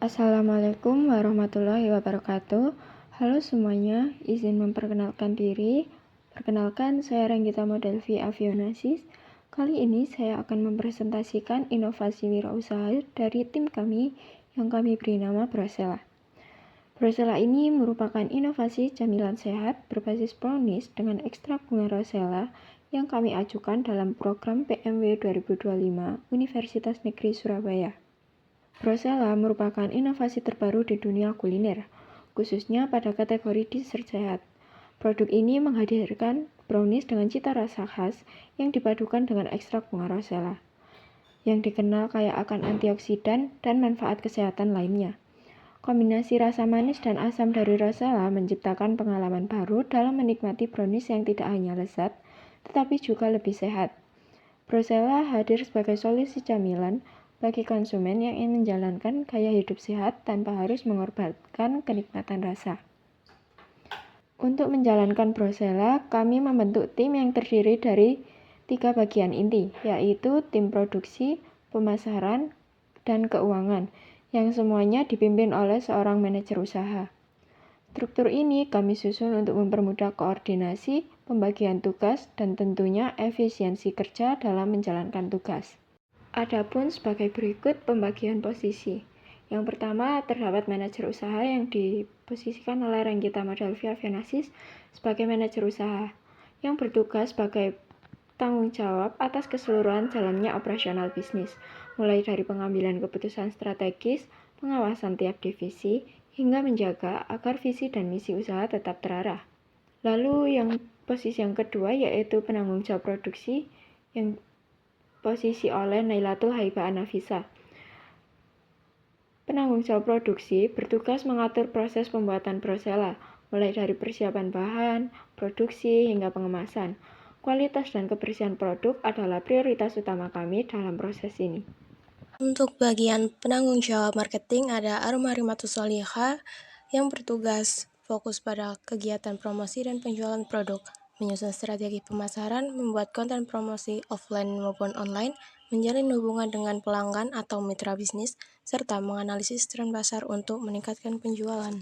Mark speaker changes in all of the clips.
Speaker 1: Assalamualaikum warahmatullahi wabarakatuh. Halo semuanya, izin memperkenalkan diri. Perkenalkan, saya Renggita Modelvi Avionasis. Kali ini saya akan mempresentasikan inovasi wirausaha dari tim kami yang kami beri nama Brosella. Brosella ini merupakan inovasi camilan sehat berbasis brownies dengan ekstrak bunga rosella yang kami ajukan dalam program PMW 2025 Universitas Negeri Surabaya. Brosella merupakan inovasi terbaru di dunia kuliner, khususnya pada kategori dessert sehat. Produk ini menghadirkan brownies dengan cita rasa khas yang dipadukan dengan ekstrak bunga rosella, yang dikenal kaya akan antioksidan dan manfaat kesehatan lainnya. Kombinasi rasa manis dan asam dari rosella menciptakan pengalaman baru dalam menikmati brownies yang tidak hanya lezat, tetapi juga lebih sehat. Brosella hadir sebagai solusi camilan bagi konsumen yang ingin menjalankan gaya hidup sehat tanpa harus mengorbankan kenikmatan rasa. Untuk menjalankan Brosella, kami membentuk tim yang terdiri dari 3 bagian inti, yaitu tim produksi, pemasaran, dan keuangan, yang semuanya dipimpin oleh seorang manajer usaha. Struktur ini kami susun untuk mempermudah koordinasi, pembagian tugas, dan tentunya efisiensi kerja dalam menjalankan tugas. Adapun sebagai berikut pembagian posisi. Yang pertama, terdapat manajer usaha yang diposisikan oleh Renggita Modelvi Avionasis sebagai manajer usaha, yang bertugas sebagai tanggung jawab atas keseluruhan jalannya operasional bisnis, mulai dari pengambilan keputusan strategis, pengawasan tiap divisi, hingga menjaga agar visi dan misi usaha tetap terarah. Lalu posisi yang kedua yaitu penanggung jawab produksi yang posisi oleh Nailatul Haibah Anafisa. Penanggung jawab produksi bertugas mengatur proses pembuatan Brosella, mulai dari persiapan bahan, produksi, hingga pengemasan. Kualitas dan kebersihan produk adalah prioritas utama kami dalam proses ini.
Speaker 2: Untuk bagian penanggung jawab marketing ada Aroma Rimatus Soliha yang bertugas fokus pada kegiatan promosi dan penjualan produk, menyusun strategi pemasaran, membuat konten promosi offline maupun online, menjalin hubungan dengan pelanggan atau mitra bisnis, serta menganalisis tren pasar untuk meningkatkan penjualan.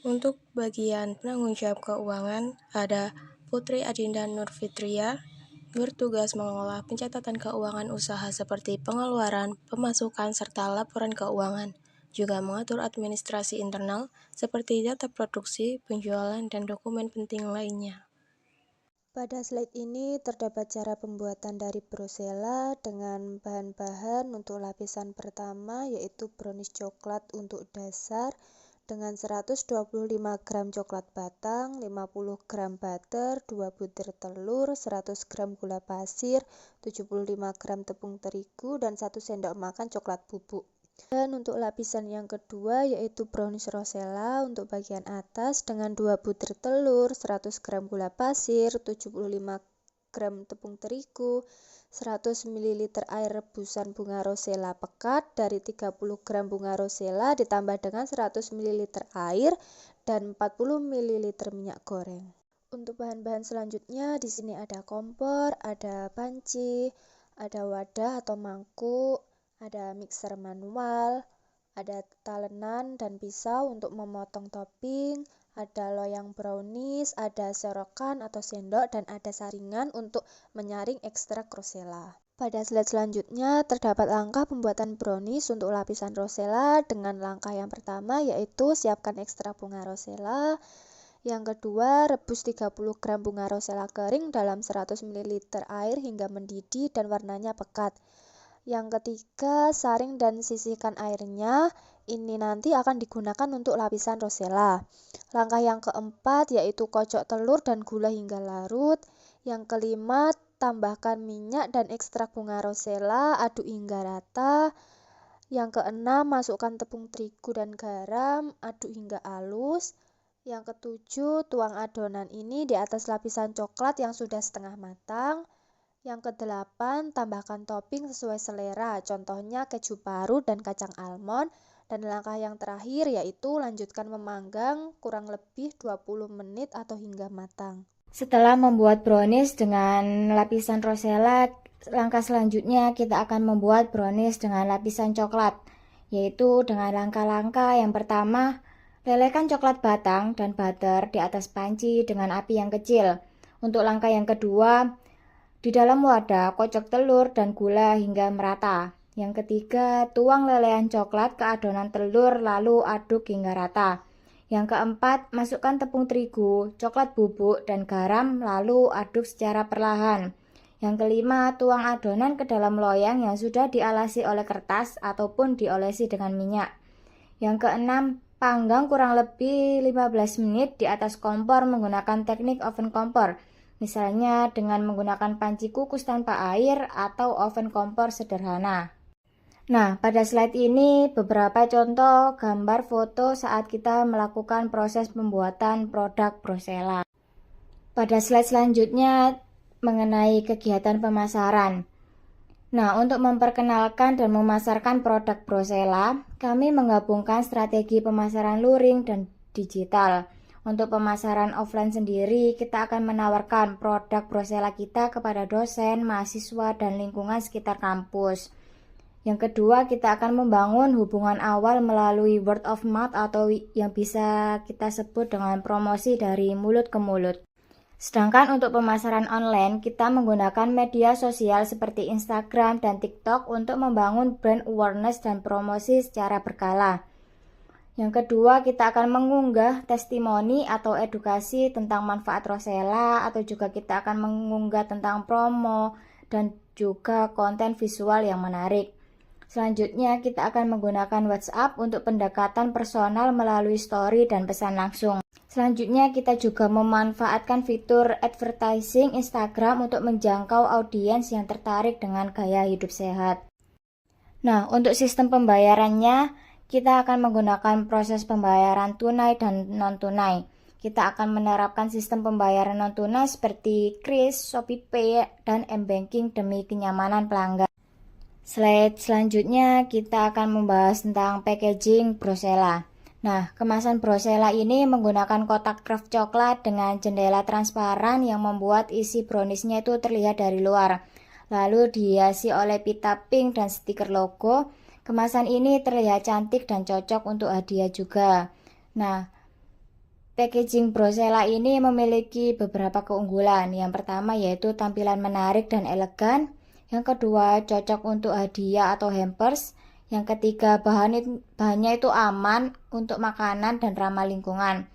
Speaker 2: Untuk bagian penanggung jawab keuangan ada Putri Adinda Nurfitria, bertugas mengolah pencatatan keuangan usaha seperti pengeluaran, pemasukan, serta laporan keuangan, juga mengatur administrasi internal seperti data produksi, penjualan, dan dokumen penting lainnya.
Speaker 3: Pada slide ini terdapat cara pembuatan dari Brosella dengan bahan-bahan untuk lapisan pertama yaitu brownies coklat untuk dasar dengan 125 gram coklat batang, 50 gram butter, 2 butir telur, 100 gram gula pasir, 75 gram tepung terigu, dan 1 sendok makan coklat bubuk. Dan untuk lapisan yang kedua yaitu brownies rosella untuk bagian atas dengan 2 butir telur, 100 gram gula pasir, 75 gram tepung terigu, 100 ml air rebusan bunga rosella pekat dari 30 gram bunga rosella ditambah dengan 100 ml air dan 40 ml minyak goreng. Untuk bahan-bahan selanjutnya di sini ada kompor, ada panci, ada wadah atau mangkuk, ada mixer manual, ada talenan dan pisau untuk memotong topping, ada loyang brownies, ada serokan atau sendok, dan ada saringan untuk menyaring ekstrak rosella. Pada slide selanjutnya terdapat langkah pembuatan brownies untuk lapisan rosella dengan langkah yang pertama yaitu siapkan ekstrak bunga rosella. Yang kedua, rebus 30 gram bunga rosella kering dalam 100 ml air hingga mendidih dan warnanya pekat. Yang ketiga, saring dan sisihkan airnya. Ini nanti akan digunakan untuk lapisan rosella. Langkah yang keempat yaitu kocok telur dan gula hingga larut. Yang kelima, tambahkan minyak dan ekstrak bunga rosella, aduk hingga rata. Yang keenam, masukkan tepung terigu dan garam, aduk hingga halus. Yang ketujuh, tuang adonan ini di atas lapisan coklat yang sudah setengah matang. Yang kedelapan, tambahkan topping sesuai selera, contohnya keju parut dan kacang almond. Dan langkah yang terakhir yaitu lanjutkan memanggang kurang lebih 20 menit atau hingga matang.
Speaker 4: Setelah membuat brownies dengan lapisan rosella, langkah selanjutnya kita akan membuat brownies dengan lapisan coklat, yaitu dengan langkah-langkah yang pertama, lelehkan coklat batang dan butter di atas panci dengan api yang kecil. Untuk langkah yang kedua, di dalam wadah kocok telur dan gula hingga merata. Yang ketiga, tuang lelehan coklat ke adonan telur lalu aduk hingga rata. Yang keempat, masukkan tepung terigu, coklat bubuk, dan garam lalu aduk secara perlahan. Yang kelima, tuang adonan ke dalam loyang yang sudah dialasi oleh kertas ataupun diolesi dengan minyak. Yang keenam, panggang kurang lebih 15 menit di atas kompor menggunakan teknik oven kompor. Misalnya dengan menggunakan panci kukus tanpa air atau oven kompor sederhana. Nah, pada slide ini beberapa contoh gambar foto saat kita melakukan proses pembuatan produk Brosella. Pada slide selanjutnya mengenai kegiatan pemasaran. Nah, untuk memperkenalkan dan memasarkan produk Brosella, kami menggabungkan strategi pemasaran luring dan digital. Untuk pemasaran offline sendiri, kita akan menawarkan produk Brosella kita kepada dosen, mahasiswa, dan lingkungan sekitar kampus. Yang kedua, kita akan membangun hubungan awal melalui word of mouth atau yang bisa kita sebut dengan promosi dari mulut ke mulut. Sedangkan untuk pemasaran online, kita menggunakan media sosial seperti Instagram dan TikTok untuk membangun brand awareness dan promosi secara berkala. Yang kedua, kita akan mengunggah testimoni atau edukasi tentang manfaat Brosella, atau juga kita akan mengunggah tentang promo dan juga konten visual yang menarik. Selanjutnya, kita akan menggunakan WhatsApp untuk pendekatan personal melalui story dan pesan langsung. Selanjutnya, kita juga memanfaatkan fitur advertising Instagram untuk menjangkau audiens yang tertarik dengan gaya hidup sehat. Nah, untuk sistem pembayarannya, kita akan menggunakan proses pembayaran tunai dan non-tunai. Kita akan menerapkan sistem pembayaran non-tunai seperti Kris, ShopeePay, dan M-Banking demi kenyamanan pelanggan. Slide selanjutnya kita akan membahas tentang packaging Brosella. Nah, kemasan Brosella ini menggunakan kotak craft coklat dengan jendela transparan yang membuat isi browniesnya itu terlihat dari luar. Lalu dihiasi oleh pita pink dan stiker logo. Kemasan ini terlihat cantik dan cocok untuk hadiah juga. Nah, packaging Brosella ini memiliki beberapa keunggulan. Yang pertama yaitu tampilan menarik dan elegan. Yang kedua, cocok untuk hadiah atau hampers. Yang ketiga, bahannya itu aman untuk makanan dan ramah lingkungan.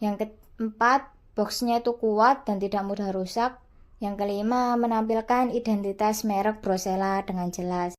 Speaker 4: Yang keempat, boxnya itu kuat dan tidak mudah rusak. Yang kelima, menampilkan identitas merek Brosella dengan jelas.